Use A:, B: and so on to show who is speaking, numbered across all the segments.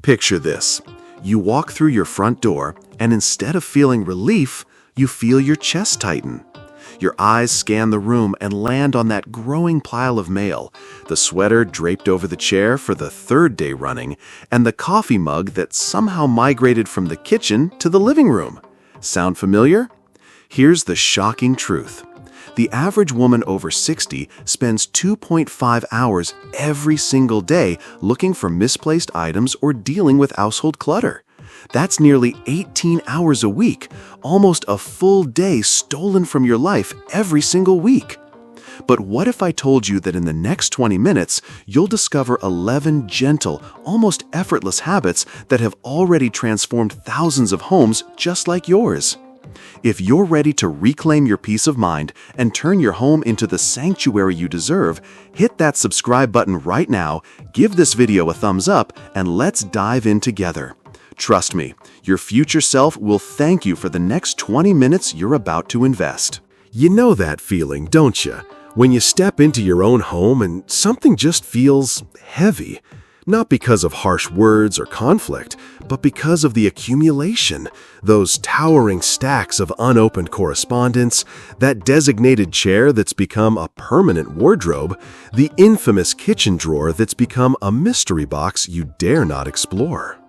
A: Picture this. You walk through your front door, and instead of feeling relief, you feel your chest tighten. Your eyes scan the room and land on that growing pile of mail, the sweater draped over the chair for the third day running, and the coffee mug that somehow migrated from the kitchen to the living room. Sound familiar? Here's the shocking truth. The average woman over 60 spends 2.5 hours every single day looking for misplaced items or dealing with household clutter. That's nearly 18 hours a week, almost a full day stolen from your life every single week. But what if I told you that in the next 20 minutes, you'll discover 11 gentle, almost effortless habits that have already transformed thousands of homes just like yours? If you're ready to reclaim your peace of mind and turn your home into the sanctuary you deserve, hit that subscribe button right now, give this video a thumbs up, and let's dive in together. Trust me, your future self will thank you for the next 20 minutes you're about to invest.
B: You know that feeling, don't you? When you step into your own home and something just feels heavy. Not because of harsh words or conflict, but because of the accumulation, those towering stacks of unopened correspondence, that designated chair that's become a permanent wardrobe, the infamous kitchen drawer that's become a mystery box you dare not explore.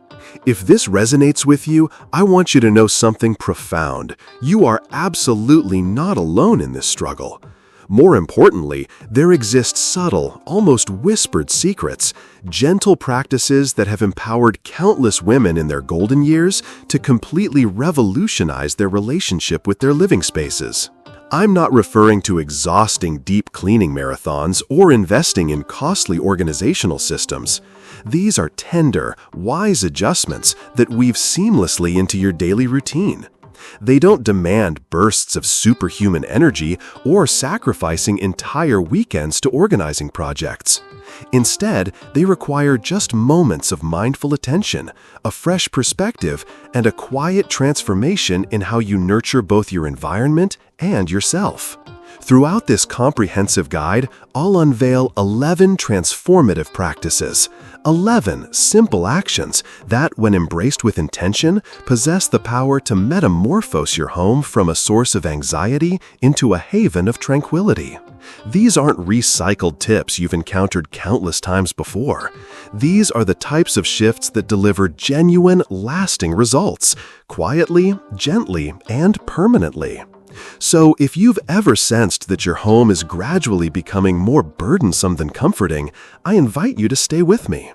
B: If this resonates with you, I want you to know something profound. You are absolutely not alone in this struggle. More importantly, there exist subtle, almost whispered secrets, gentle practices that have empowered countless women in their golden years to completely revolutionize their relationship with their living spaces. I'm not referring to exhausting deep cleaning marathons or investing in costly organizational systems. These are tender, wise adjustments that weave seamlessly into your daily routine. They don't demand bursts of superhuman energy or sacrificing entire weekends to organizing projects. Instead, they require just moments of mindful attention, a fresh perspective, and a quiet transformation in how you nurture both your environment and yourself. Throughout this comprehensive guide, I'll unveil 11 transformative practices, 11 simple actions that, when embraced with intention, possess the power to metamorphose your home from a source of anxiety into a haven of tranquility. These aren't recycled tips you've encountered countless times before. These are the types of shifts that deliver genuine, lasting results, quietly, gently, and permanently. So, if you've ever sensed that your home is gradually becoming more burdensome than comforting, I invite you to stay with me.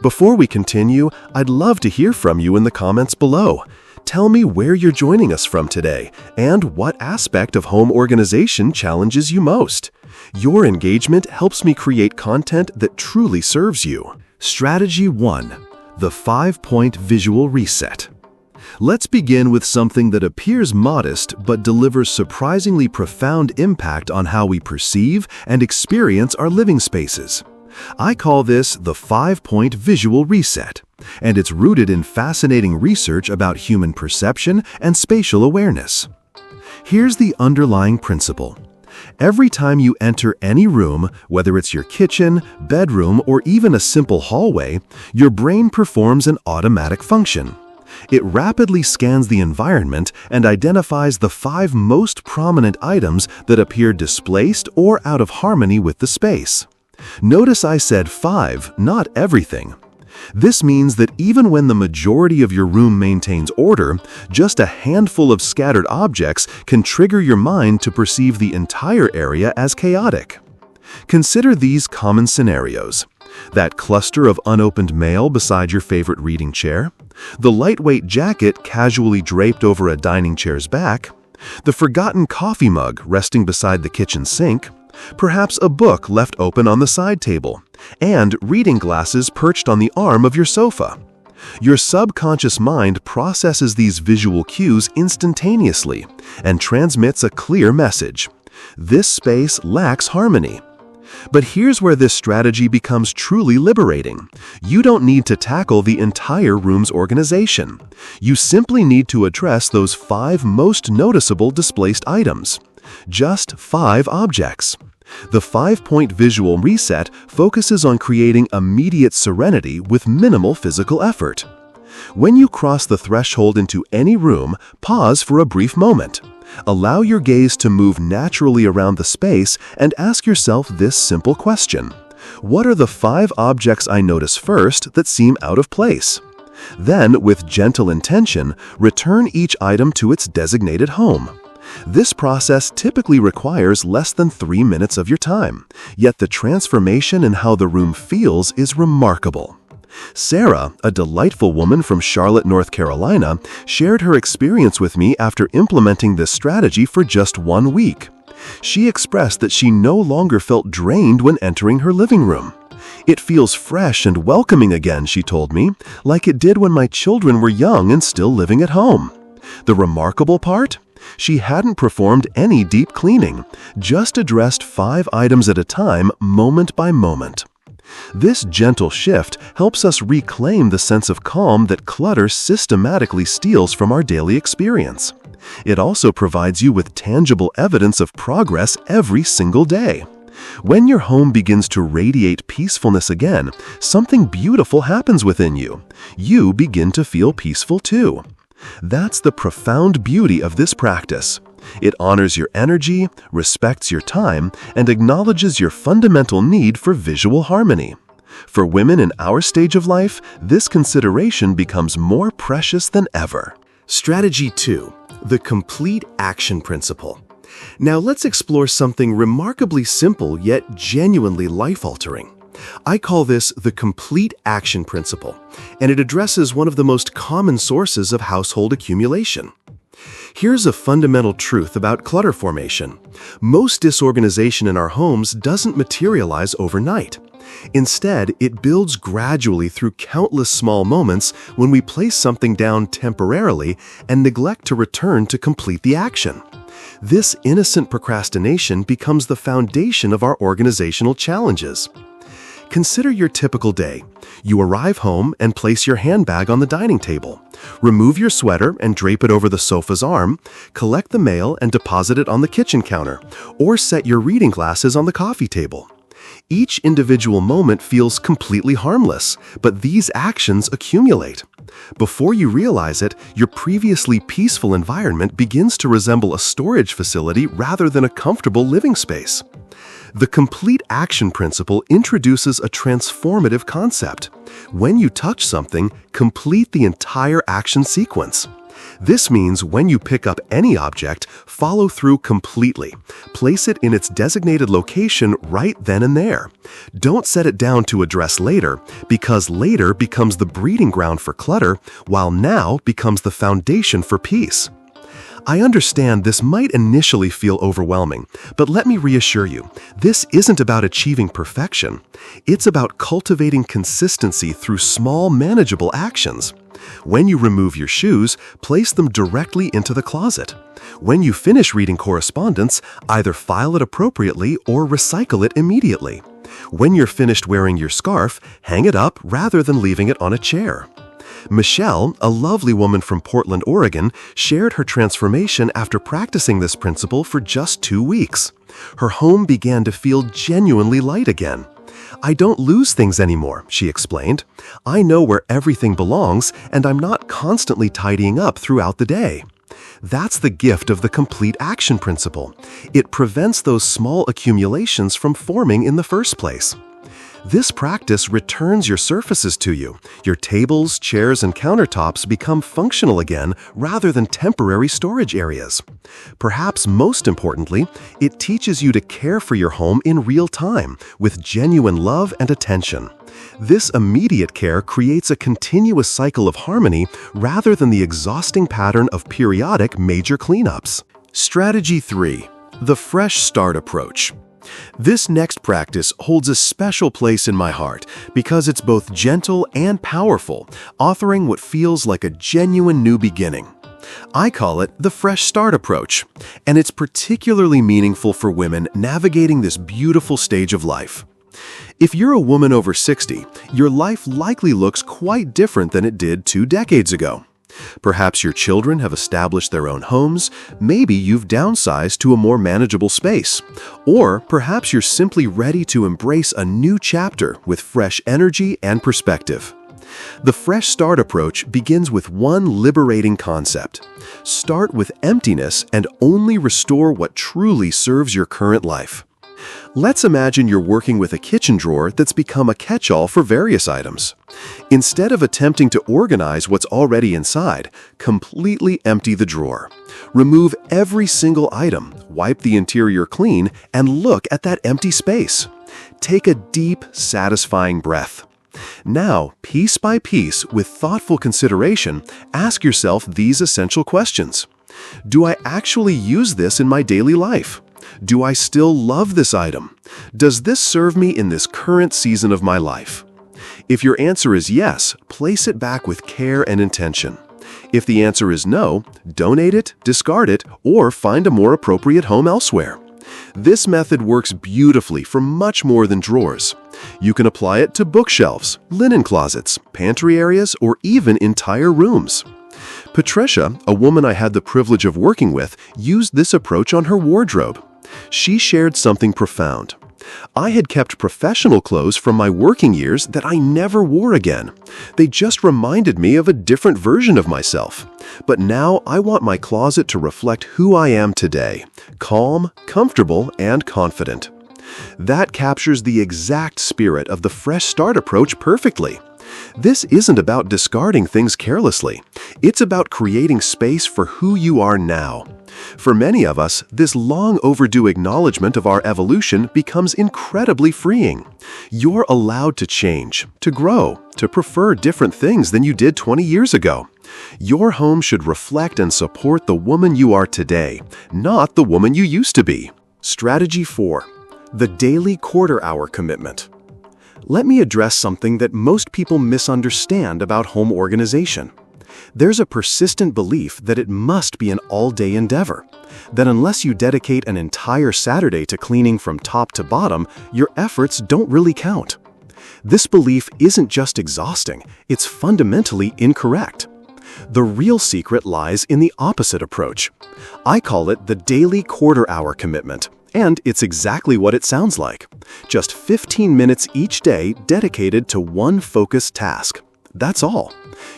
B: Before we continue, I'd love to hear from you in the comments below. Tell me where you're joining us from today and what aspect of home organization challenges you most. Your engagement helps me create content that truly serves you. Strategy 1: the 5-point visual reset. Let's begin with something that appears modest but delivers surprisingly profound impact on how we perceive and experience our living spaces. I call this the 5-point visual reset, and it's rooted in fascinating research about human perception and spatial awareness. Here's the underlying principle. Every time you enter any room, whether it's your kitchen, bedroom, or even a simple hallway, your brain performs an automatic function. It rapidly scans the environment and identifies the 5 most prominent items that appear displaced or out of harmony with the space. Notice I said 5, not everything. This means that even when the majority of your room maintains order, just a handful of scattered objects can trigger your mind to perceive the entire area as chaotic. Consider these common scenarios. That cluster of unopened mail beside your favorite reading chair, the lightweight jacket casually draped over a dining chair's back, the forgotten coffee mug resting beside the kitchen sink, perhaps a book left open on the side table, and reading glasses perched on the arm of your sofa. Your subconscious mind processes these visual cues instantaneously and transmits a clear message. This space lacks harmony. But here's where this strategy becomes truly liberating. You don't need to tackle the entire room's organization. You simply need to address those 5 most noticeable displaced items. Just 5 objects. The 5-point visual reset focuses on creating immediate serenity with minimal physical effort. When you cross the threshold into any room, pause for a brief moment. Allow your gaze to move naturally around the space and ask yourself this simple question. What are the 5 objects I notice first that seem out of place? Then, with gentle intention, return each item to its designated home. This process typically requires less than 3 minutes of your time, yet the transformation in how the room feels is remarkable. Sarah, a delightful woman from Charlotte, North Carolina, shared her experience with me after implementing this strategy for just 1 week. She expressed that she no longer felt drained when entering her living room. "It feels fresh and welcoming again," she told me, "like it did when my children were young and still living at home." The remarkable part? She hadn't performed any deep cleaning, just addressed 5 items at a time, moment by moment. This gentle shift helps us reclaim the sense of calm that clutter systematically steals from our daily experience. It also provides you with tangible evidence of progress every single day. When your home begins to radiate peacefulness again, something beautiful happens within you. You begin to feel peaceful too. That's the profound beauty of this practice. It honors your energy, respects your time, and acknowledges your fundamental need for visual harmony. For women in our stage of life, this consideration becomes more precious than ever. Strategy 2. The complete action principle. Now let's explore something remarkably simple yet genuinely life-altering. I call this the complete action principle, and it addresses one of the most common sources of household accumulation. Here's a fundamental truth about clutter formation. Most disorganization in our homes doesn't materialize overnight. Instead, it builds gradually through countless small moments when we place something down temporarily and neglect to return to complete the action. This innocent procrastination becomes the foundation of our organizational challenges. Consider your typical day. You arrive home and place your handbag on the dining table. Remove your sweater and drape it over the sofa's arm. Collect the mail and deposit it on the kitchen counter, or set your reading glasses on the coffee table. Each individual moment feels completely harmless, but these actions accumulate. Before you realize it, your previously peaceful environment begins to resemble a storage facility rather than a comfortable living space. The complete action principle introduces a transformative concept. When you touch something, complete the entire action sequence. This means when you pick up any object, follow through completely. Place it in its designated location right then and there. Don't set it down to address later, because later becomes the breeding ground for clutter, while now becomes the foundation for peace. I understand this might initially feel overwhelming, but let me reassure you, this isn't about achieving perfection. It's about cultivating consistency through small, manageable actions. When you remove your shoes, place them directly into the closet. When you finish reading correspondence, either file it appropriately or recycle it immediately. When you're finished wearing your scarf, hang it up rather than leaving it on a chair. Michelle, a lovely woman from Portland, Oregon, shared her transformation after practicing this principle for just 2 weeks. Her home began to feel genuinely light again. "I don't lose things anymore," she explained. "I know where everything belongs, and I'm not constantly tidying up throughout the day." That's the gift of the complete action principle. It prevents those small accumulations from forming in the first place. This practice returns your surfaces to you. Your tables, chairs, and countertops become functional again rather than temporary storage areas. Perhaps most importantly, it teaches you to care for your home in real time with genuine love and attention. This immediate care creates a continuous cycle of harmony rather than the exhausting pattern of periodic major cleanups. Strategy 3. The fresh start approach. This next practice holds a special place in my heart because it's both gentle and powerful, offering what feels like a genuine new beginning. I call it the fresh start approach, and it's particularly meaningful for women navigating this beautiful stage of life. If you're a woman over 60, your life likely looks quite different than it did 2 decades ago. Perhaps your children have established their own homes, maybe you've downsized to a more manageable space, or perhaps you're simply ready to embrace a new chapter with fresh energy and perspective. The Fresh Start approach begins with one liberating concept. Start with emptiness and only restore what truly serves your current life. Let's imagine you're working with a kitchen drawer that's become a catch-all for various items. Instead of attempting to organize what's already inside, completely empty the drawer. Remove every single item, wipe the interior clean, and look at that empty space. Take a deep, satisfying breath. Now, piece by piece, with thoughtful consideration, ask yourself these essential questions. Do I actually use this in my daily life? Do I still love this item? Does this serve me in this current season of my life? If your answer is yes, place it back with care and intention. If the answer is no, donate it, discard it, or find a more appropriate home elsewhere. This method works beautifully for much more than drawers. You can apply it to bookshelves, linen closets, pantry areas, or even entire rooms. Patricia, a woman I had the privilege of working with, used this approach on her wardrobe. She shared something profound. I had kept professional clothes from my working years that I never wore again. They just reminded me of a different version of myself. But now I want my closet to reflect who I am today: calm, comfortable, and confident. That captures the exact spirit of the Fresh Start approach perfectly. This isn't about discarding things carelessly. It's about creating space for who you are now. For many of us, this long overdue acknowledgement of our evolution becomes incredibly freeing. You're allowed to change, to grow, to prefer different things than you did 20 years ago. Your home should reflect and support the woman you are today, not the woman you used to be. Strategy 4. The daily quarter-hour commitment. Let me address something that most people misunderstand about home organization. There's a persistent belief that it must be an all-day endeavor, that unless you dedicate an entire Saturday to cleaning from top to bottom, your efforts don't really count. This belief isn't just exhausting, it's fundamentally incorrect. The real secret lies in the opposite approach. I call it the daily quarter-hour commitment, and it's exactly what it sounds like. Just 15 minutes each day dedicated to one focused task. That's all.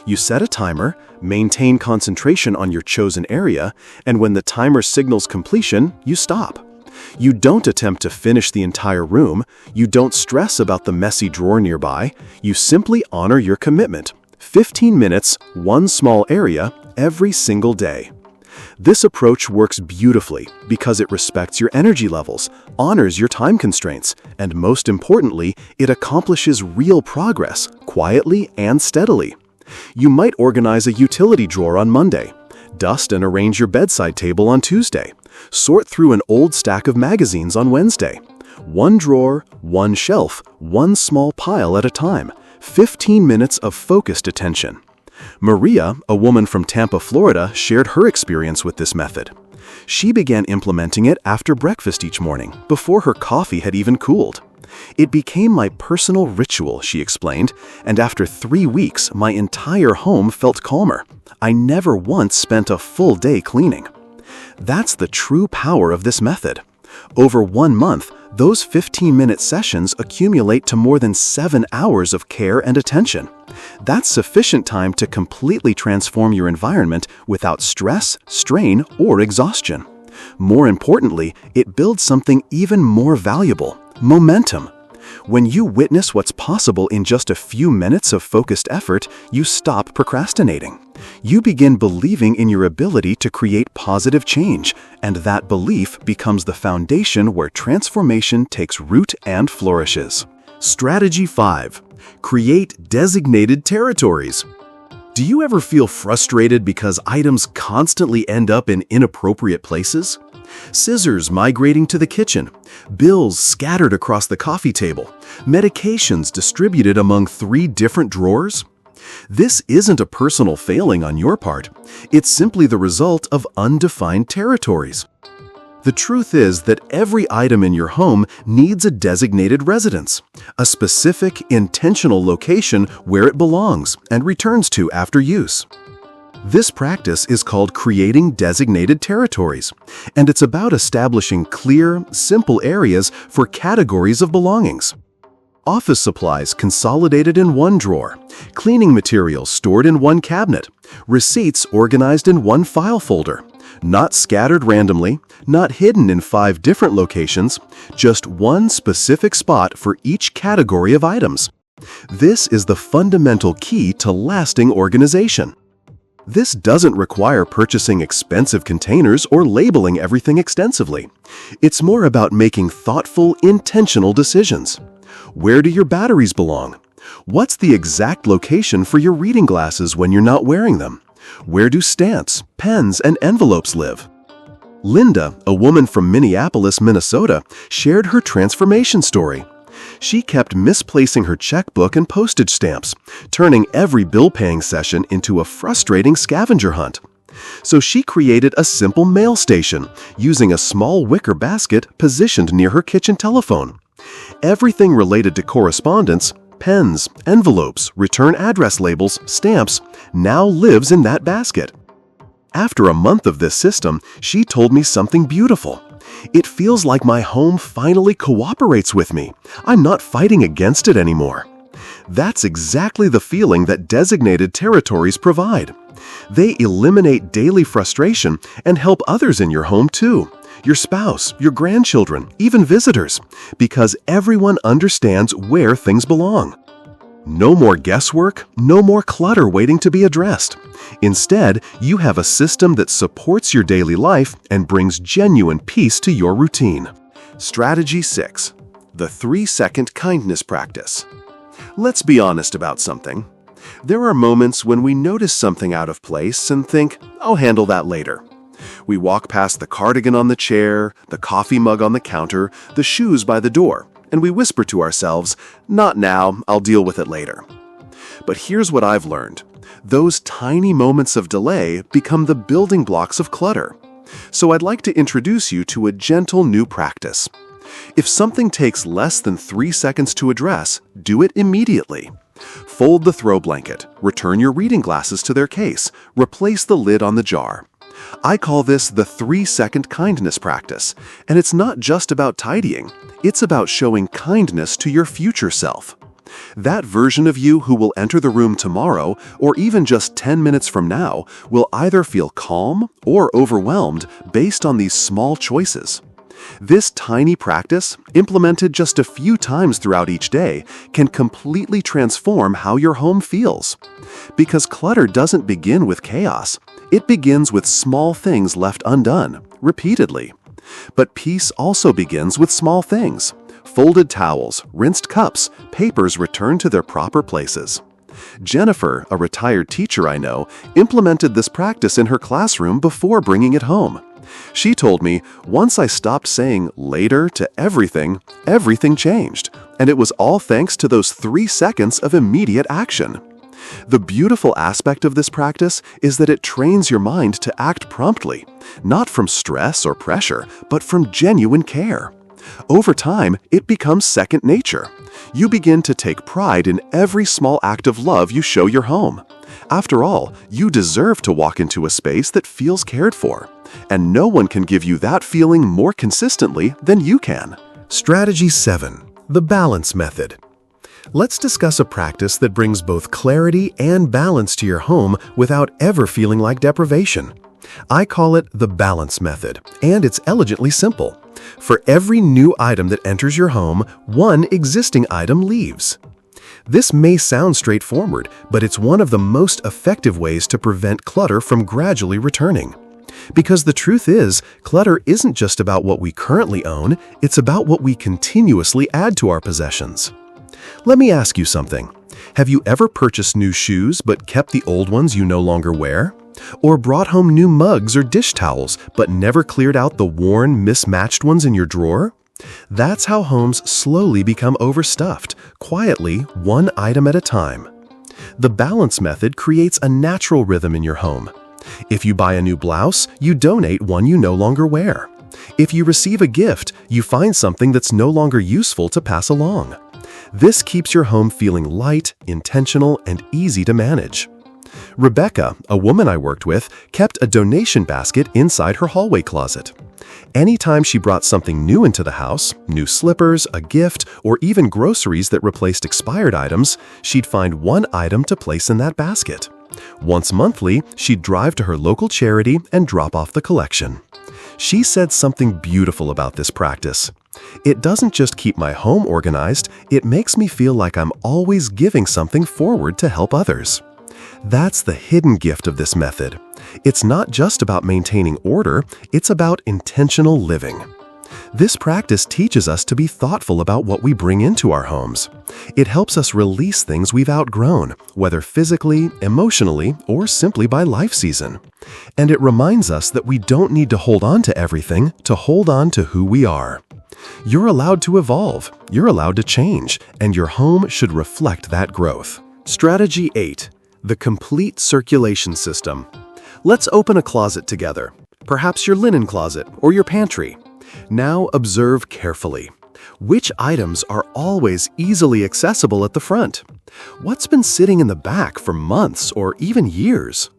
B: You set a timer, maintain concentration on your chosen area, and when the timer signals completion, you stop. You don't attempt to finish the entire room, you don't stress about the messy drawer nearby, you simply honor your commitment. 15 minutes, one small area, every single day. This approach works beautifully because it respects your energy levels, honors your time constraints, and most importantly, it accomplishes real progress, quietly and steadily. You might organize a utility drawer on Monday, dust and arrange your bedside table on Tuesday, sort through an old stack of magazines on Wednesday. One drawer, one shelf, one small pile at a time, 15 minutes of focused attention. Maria, a woman from Tampa, Florida, shared her experience with this method. She began implementing it after breakfast each morning, before her coffee had even cooled. It became my personal ritual, she explained, and after 3 weeks, my entire home felt calmer. I never once spent a full day cleaning. That's the true power of this method. Over 1 month, those 15-minute sessions accumulate to more than 7 hours of care and attention. That's sufficient time to completely transform your environment without stress, strain, or exhaustion. More importantly, it builds something even more valuable: momentum. When you witness what's possible in just a few minutes of focused effort, you stop procrastinating. You begin believing in your ability to create positive change, and that belief becomes the foundation where transformation takes root and flourishes. Strategy 5. Create designated territories. Do you ever feel frustrated because items constantly end up in inappropriate places? Scissors migrating to the kitchen, bills scattered across the coffee table, medications distributed among 3 different drawers? This isn't a personal failing on your part. It's simply the result of undefined territories. The truth is that every item in your home needs a designated residence, a specific, intentional location where it belongs and returns to after use. This practice is called creating designated territories, and it's about establishing clear, simple areas for categories of belongings. Office supplies consolidated in one drawer, cleaning materials stored in one cabinet, receipts organized in one file folder, not scattered randomly, not hidden in 5 different locations, just one specific spot for each category of items. This is the fundamental key to lasting organization. This doesn't require purchasing expensive containers or labeling everything extensively. It's more about making thoughtful, intentional decisions. Where do your batteries belong? What's the exact location for your reading glasses when you're not wearing them? Where do stamps, pens, and envelopes live? Linda, a woman from Minneapolis, Minnesota, shared her transformation story. She kept misplacing her checkbook and postage stamps, turning every bill-paying session into a frustrating scavenger hunt. So she created a simple mail station using a small wicker basket positioned near her kitchen telephone. Everything related to correspondence, pens, envelopes, return address labels, stamps, now lives in that basket. After a month of this system, she told me something beautiful. It feels like my home finally cooperates with me. I'm not fighting against it anymore. That's exactly the feeling that designated territories provide. They eliminate daily frustration and help others in your home too. Your spouse, your grandchildren, even visitors, because everyone understands where things belong. No more guesswork, no more clutter waiting to be addressed. Instead, you have a system that supports your daily life and brings genuine peace to your routine.
A: Strategy 6. The 3-second kindness practice. Let's be honest about something. There are moments when we notice something out of place and think, I'll handle that later. We walk past the cardigan on the chair, the coffee mug on the counter, the shoes by the door, and we whisper to ourselves, not now, I'll deal with it later. But here's what I've learned. Those tiny moments of delay become the building blocks of clutter. So I'd like to introduce you to a gentle new practice. If something takes less than 3 seconds to address, do it immediately. Fold the throw blanket, return your reading glasses to their case, replace the lid on the jar. I call this the 3-second kindness practice, and it's not just about tidying, it's about showing kindness to your future self. That version of you who will enter the room tomorrow, or even just 10 minutes from now, will either feel calm or overwhelmed based on these small choices. This tiny practice, implemented just a few times throughout each day, can completely transform how your home feels. Because clutter doesn't begin with chaos, it begins with small things left undone, repeatedly. But peace also begins with small things. Folded towels, rinsed cups, papers returned to their proper places. Jennifer, a retired teacher I know, implemented this practice in her classroom before bringing it home. She told me, once I stopped saying later to everything, everything changed, and it was all thanks to those 3 seconds of immediate action. The beautiful aspect of this practice is that it trains your mind to act promptly, not from stress or pressure, but from genuine care. Over time, it becomes second nature. You begin to take pride in every small act of love you show your home. After all, you deserve to walk into a space that feels cared for, and no one can give you that feeling more consistently than you can.
B: Strategy 7. The balance method. Let's discuss a practice that brings both clarity and balance to your home without ever feeling like deprivation. I call it the balance method, and it's elegantly simple. For every new item that enters your home, one existing item leaves. This may sound straightforward, but it's one of the most effective ways to prevent clutter from gradually returning. Because the truth is, clutter isn't just about what we currently own, it's about what we continuously add to our possessions. Let me ask you something. Have you ever purchased new shoes but kept the old ones you no longer wear? Or brought home new mugs or dish towels but never cleared out the worn, mismatched ones in your drawer? That's how homes slowly become overstuffed, quietly, one item at a time. The balance method creates a natural rhythm in your home. If you buy a new blouse, you donate one you no longer wear. If you receive a gift, you find something that's no longer useful to pass along. This keeps your home feeling light, intentional, and easy to manage. Rebecca, a woman I worked with, kept a donation basket inside her hallway closet. Anytime she brought something new into the house, new slippers, a gift, or even groceries that replaced expired items, she'd find one item to place in that basket. Once monthly, she'd drive to her local charity and drop off the collection. She said something beautiful about this practice. It doesn't just keep my home organized, it makes me feel like I'm always giving something forward to help others. That's the hidden gift of this method. It's not just about maintaining order, it's about intentional living. This practice teaches us to be thoughtful about what we bring into our homes. It helps us release things we've outgrown, whether physically, emotionally, or simply by life season. And it reminds us that we don't need to hold on to everything to hold on to who we are. You're allowed to evolve, you're allowed to change, and your home should reflect that growth. Strategy 8. The complete circulation system. Let's open a closet together, perhaps your linen closet or your pantry. Now observe carefully. Which items are always easily accessible at the front? What's been sitting in the back for months or even years?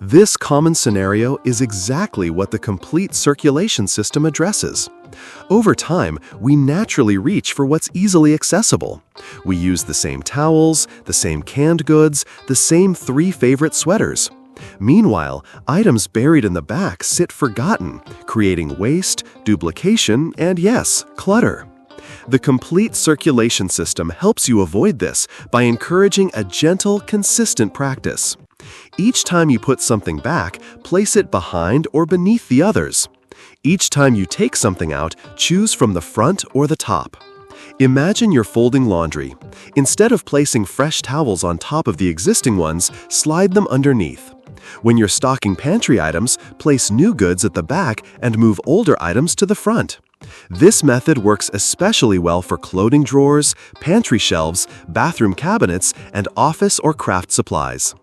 B: This common scenario is exactly what the complete circulation system addresses. Over time, we naturally reach for what's easily accessible. We use the same towels, the same canned goods, the same 3 favorite sweaters. Meanwhile, items buried in the back sit forgotten, creating waste, duplication, and yes, clutter. The complete circulation system helps you avoid this by encouraging a gentle, consistent practice. Each time you put something back, place it behind or beneath the others. Each time you take something out, choose from the front or the top. Imagine you're folding laundry. Instead of placing fresh towels on top of the existing ones, slide them underneath. When you're stocking pantry items, place new goods at the back and move older items to the front. This method works especially well for clothing drawers, pantry shelves, bathroom cabinets, and office or craft supplies.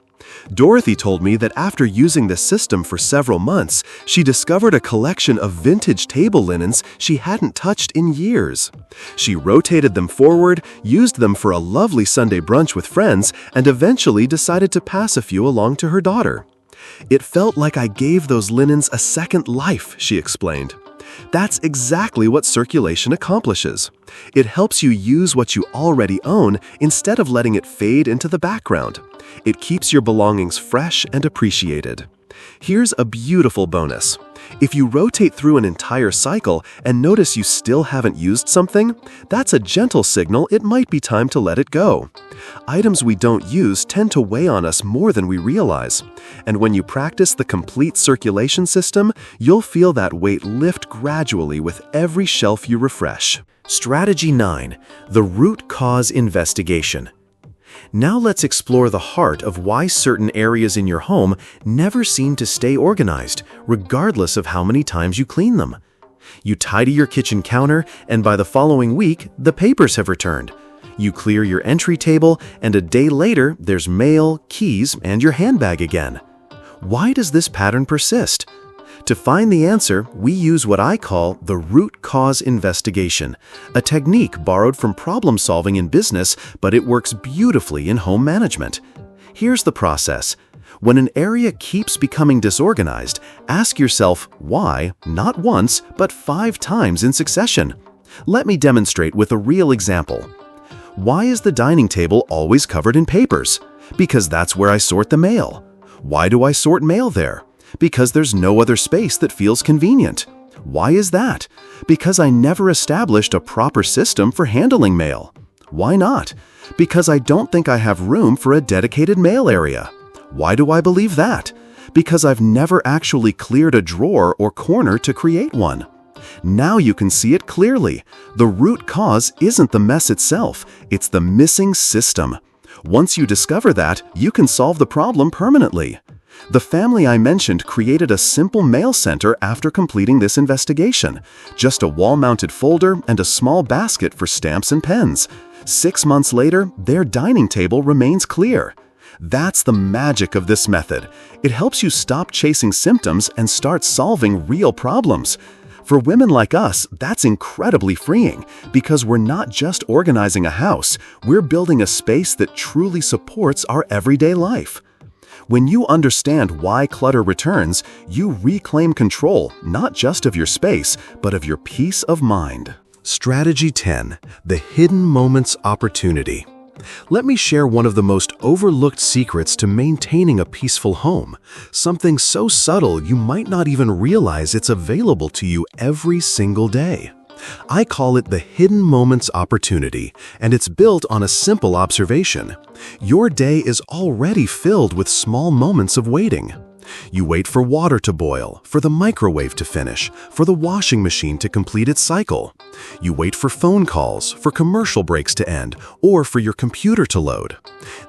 B: Dorothy told me that after using this system for several months, she discovered a collection of vintage table linens she hadn't touched in years. She rotated them forward, used them for a lovely Sunday brunch with friends, and eventually decided to pass a few along to her daughter. "It felt like I gave those linens a second life," she explained. That's exactly what circulation accomplishes. It helps you use what you already own instead of letting it fade into the background. It keeps your belongings fresh and appreciated. Here's a beautiful bonus. If you rotate through an entire cycle and notice you still haven't used something, that's a gentle signal it might be time to let it go. Items we don't use tend to weigh on us more than we realize. And when you practice the complete circulation system, you'll feel that weight lift gradually with every shelf you refresh. Strategy 9. The root cause investigation. Now let's explore the heart of why certain areas in your home never seem to stay organized, regardless of how many times you clean them. You tidy your kitchen counter, and by the following week, the papers have returned. You clear your entry table, and a day later, there's mail, keys, and your handbag again. Why does this pattern persist? To find the answer, we use what I call the root cause investigation, a technique borrowed from problem solving in business, but it works beautifully in home management. Here's the process. When an area keeps becoming disorganized, ask yourself why, not once, but 5 times in succession. Let me demonstrate with a real example. Why is the dining table always covered in papers? Because that's where I sort the mail. Why do I sort mail there? Because there's no other space that feels convenient. Why is that? Because I never established a proper system for handling mail. Why not? Because I don't think I have room for a dedicated mail area. Why do I believe that? Because I've never actually cleared a drawer or corner to create one. Now you can see it clearly. The root cause isn't the mess itself, it's the missing system. Once you discover that, you can solve the problem permanently. The family I mentioned created a simple mail center after completing this investigation. Just a wall-mounted folder and a small basket for stamps and pens. 6 months later, their dining table remains clear. That's the magic of this method. It helps you stop chasing symptoms and start solving real problems. For women like us, that's incredibly freeing because we're not just organizing a house, we're building a space that truly supports our everyday life.
A: When you understand why clutter returns, you reclaim control, not just of your space, but of your peace of mind. Strategy 10. The Hidden Moments Opportunity. Let me share one of the most overlooked secrets to maintaining a peaceful home. Something so subtle you might not even realize it's available to you every single day. I call it the Hidden Moments Opportunity, and it's built on a simple observation. Your day is already filled with small moments of waiting. You wait for water to boil, for the microwave to finish, for the washing machine to complete its cycle. You wait for phone calls, for commercial breaks to end, or for your computer to load.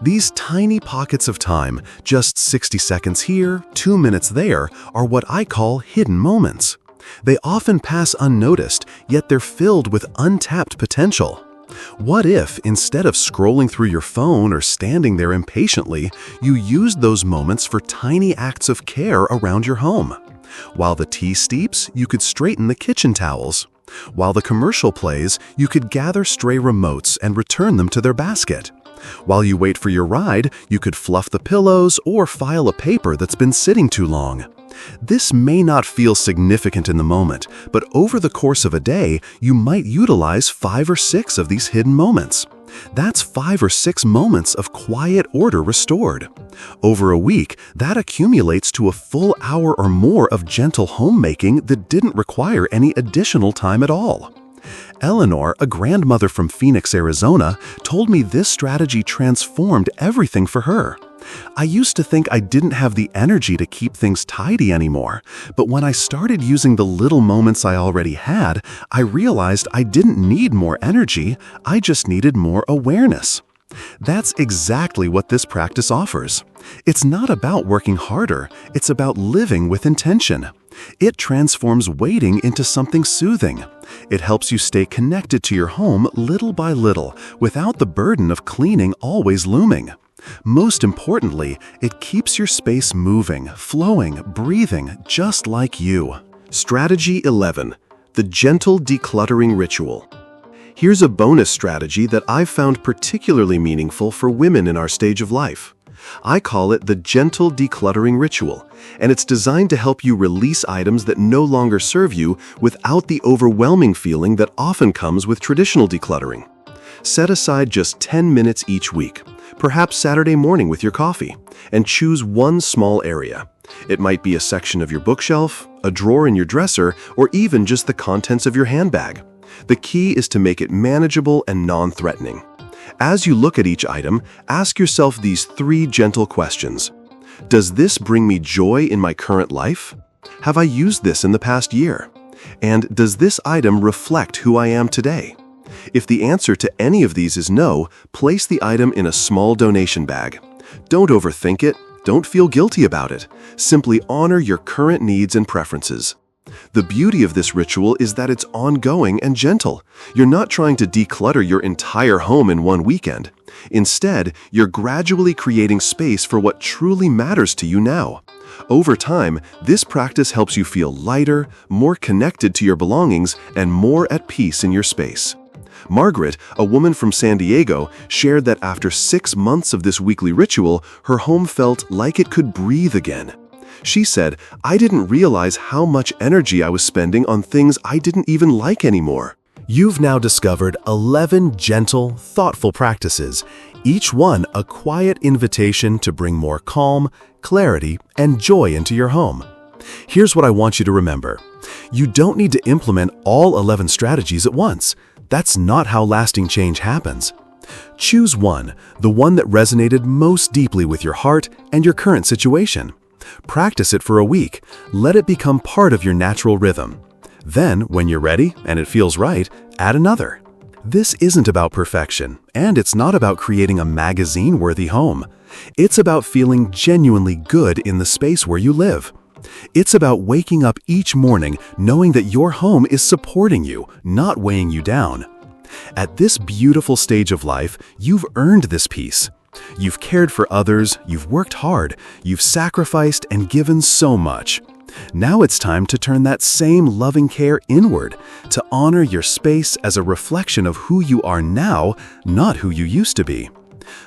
A: These tiny pockets of time, just 60 seconds here, 2 minutes there, are what I call hidden moments. They often pass unnoticed, yet they're filled with untapped potential. What if, instead of scrolling through your phone or standing there impatiently, you used those moments for tiny acts of care around your home? While the tea steeps, you could straighten the kitchen towels. While the commercial plays, you could gather stray remotes and return them to their basket. While you wait for your ride, you could fluff the pillows or file a paper that's been sitting too long. This may not feel significant in the moment, but over the course of a day, you might utilize 5 or 6 of these hidden moments. That's 5 or 6 moments of quiet order restored. Over a week, that accumulates to a full hour or more of gentle homemaking that didn't require any additional time at all. Eleanor, a grandmother from Phoenix, Arizona, told me this strategy transformed everything for her. I used to think I didn't have the energy to keep things tidy anymore, but when I started using the little moments I already had, I realized I didn't need more energy, I just needed more awareness. That's exactly what this practice offers. It's not about working harder, it's about living with intention. It transforms waiting into something soothing. It helps you stay connected to your home little by little, without the burden of cleaning always looming. Most importantly, it keeps your space moving, flowing, breathing, just like you. Strategy 11. The Gentle Decluttering Ritual. Here's a bonus strategy that I've found particularly meaningful for women in our stage of life. I call it the Gentle Decluttering Ritual, and it's designed to help you release items that no longer serve you without the overwhelming feeling that often comes with traditional decluttering. Set aside just 10 minutes each week, perhaps Saturday morning with your coffee, and choose one small area. It might be a section of your bookshelf, a drawer in your dresser, or even just the contents of your handbag. The key is to make it manageable and non-threatening. As you look at each item, ask yourself these 3 gentle questions. Does this bring me joy in my current life? Have I used this in the past year? And does this item reflect who I am today? If the answer to any of these is no, place the item in a small donation bag. Don't overthink it, don't feel guilty about it. Simply honor your current needs and preferences. The beauty of this ritual is that it's ongoing and gentle. You're not trying to declutter your entire home in one weekend. Instead, you're gradually creating space for what truly matters to you now. Over time, this practice helps you feel lighter, more connected to your belongings, and more at peace in your space. Margaret, a woman from San Diego, shared that after 6 months of this weekly ritual, her home felt like it could breathe again. She said, "I didn't realize how much energy I was spending on things I didn't even like anymore." You've now discovered 11 gentle, thoughtful practices, each one a quiet invitation to bring more calm, clarity, and joy into your home. Here's what I want you to remember. You don't need to implement all 11 strategies at once. That's not how lasting change happens. Choose one, the one that resonated most deeply with your heart and your current situation. Practice it for a week. Let it become part of your natural rhythm. Then, when you're ready and it feels right, add another. This isn't about perfection, and it's not about creating a magazine-worthy home. It's about feeling genuinely good in the space where you live. It's about waking up each morning knowing that your home is supporting you, not weighing you down. At this beautiful stage of life, you've earned this peace. You've cared for others, you've worked hard, you've sacrificed and given so much. Now it's time to turn that same loving care inward, to honor your space as a reflection of who you are now, not who you used to be.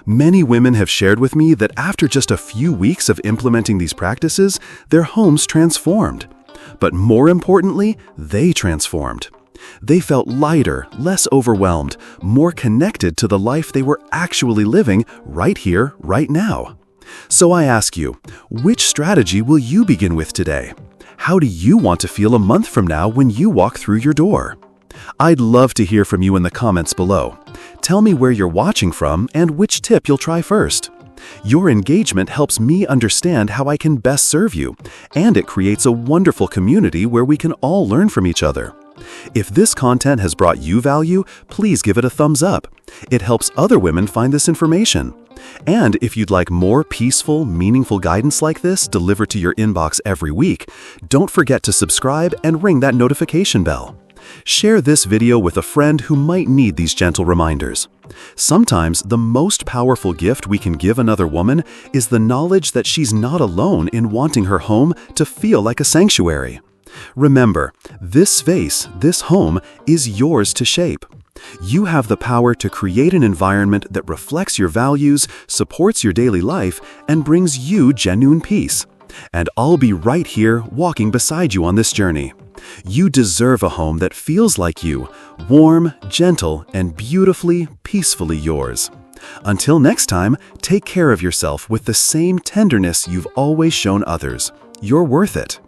B: Many women have shared with me that after just a few weeks of implementing these practices, their homes transformed. But more importantly, they transformed. They felt lighter, less overwhelmed, more connected to the life they were actually living right here, right now. So I ask you, which strategy will you begin with today? How do you want to feel a month from now when you walk through your door? I'd love to hear from you in the comments below. Tell me where you're watching from and which tip you'll try first. Your engagement helps me understand how I can best serve you, and it creates a wonderful community where we can all learn from each other. If this content has brought you value, please give it a thumbs up. It helps other women find this information. And if you'd like more peaceful, meaningful guidance like this delivered to your inbox every week, don't forget to subscribe and ring that notification bell. Share this video with a friend who might need these gentle reminders. Sometimes the most powerful gift we can give another woman is the knowledge that she's not alone in wanting her home to feel like a sanctuary. Remember, this space, this home, is yours to shape. You have the power to create an environment that reflects your values, supports your daily life, and brings you genuine peace. And I'll be right here walking beside you on this journey. You deserve a home that feels like you, warm, gentle, and beautifully, peacefully yours. Until next time, take care of yourself with the same tenderness you've always shown others. You're worth it.